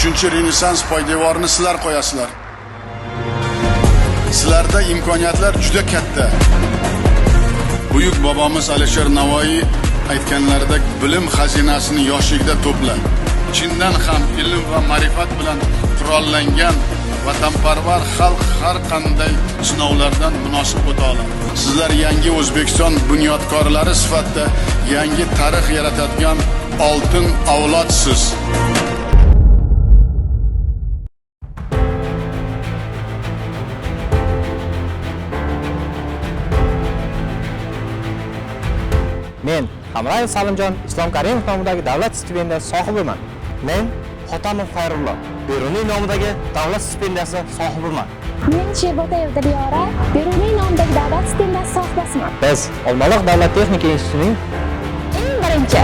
3-Renessans poydevorini sizlar qo'yasizlar. Sizlarda imkoniyatlar juda katta. Buyuk bobomiz Alisher Navoiy aytganlaridek bilim xazinasini yoshligida to'pla. Chindan ham ilm va ma'rifat bilan qurollangan vatanparvar xalq har qanday sinovlardan munosib o'ta oladi. Sizlar yangi O'zbekiston bunyodkorlari sifatida yangi tarix yaratadigan oltin avlodsiz. Men Hamrayev Salimjon Islom Karimov nomidagi davlat stipendiyasi sohibiman. Men Xotamov Xayrullo Beruniy nomidagi davlat stipendiyasi sohibiman. Men Shebotayev Dilyora Beruniy nomidagi davlat stipendiyasi sohibasiman. Biz Olmaliq davlat texnika institutining Eng birinchi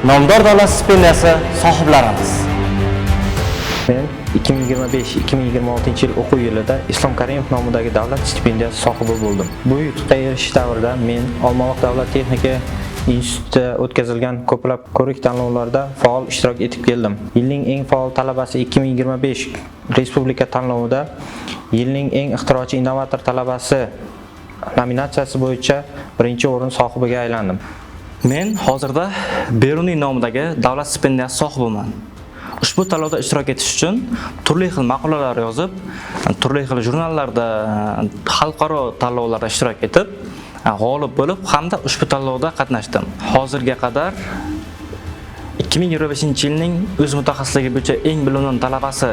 nomdor davlat stipendiyasi sohiblarimiz. Men 2025-2026 yil o'quv yilida Islom Karimov nomidagi davlat stipendiyasi sohibi bo'ldim. Bu yutuqqa erishish davrida men Olmaliq davlat texnika institutida o'tkazilgan ko'plab ko'rik tanlovlarda faol ishtirok etib keldim. Yilning eng faol talabasi 2025 respublika tanlovida yilning eng ixtirochi innovator talabasi nominatsiyasi bo'yicha birinchi o'rin sohibiga aylandim. Men hozirda Beruniy nomidagi davlat stipendiyasi sohibiman. Ushbu tanlovda ishtirok etish uchun turli xil maqolalar yozib, turli xil jurnallarda, xalqaro tanlovlarda ishtirok etib, g'olib bo'lib hamda ushbu tanlovda qatnashdim. Hozirga qadar 2025-yilning o'z mutaxassisligi bo'yicha eng bilimli talabasi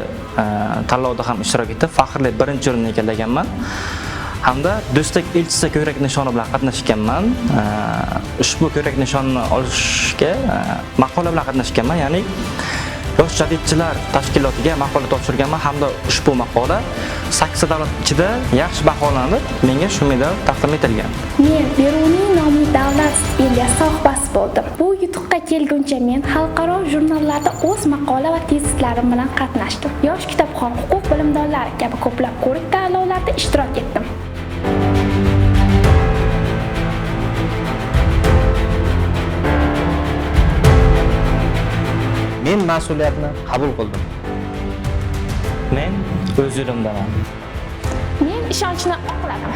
tanlovda ham ishtirok etib, faxrli birinchi o'rinni egallaganman. Hamda Do'stlik elchisi ko'rak nishoni bilan qatnashganman. Ushbu ko'rak nishonni olishga maqola bilan qatnashganman, ya'ni Yosh jadidchilar tashkilotiga maqola topshirganman hamda ushbu maqola 8 davlat ichida yaxshi baholanib, menga shu medal taqdim etilgan. Men Beruniy nomli davlat stipendiyasi sohibasi bo'ldim. Bu yutuqqa kelguncha men xalqaro jurnallarda o'z maqola va tezislarim bilan qatnashdim. Yosh kitobxon huquq bilimdonlari kabi ko'plab ko'rik tanlovlarda ishtirok etdim. Men mas'uliyatni qabul qildim. Men o'z yo'limdaman. Men ishonchni oqladim.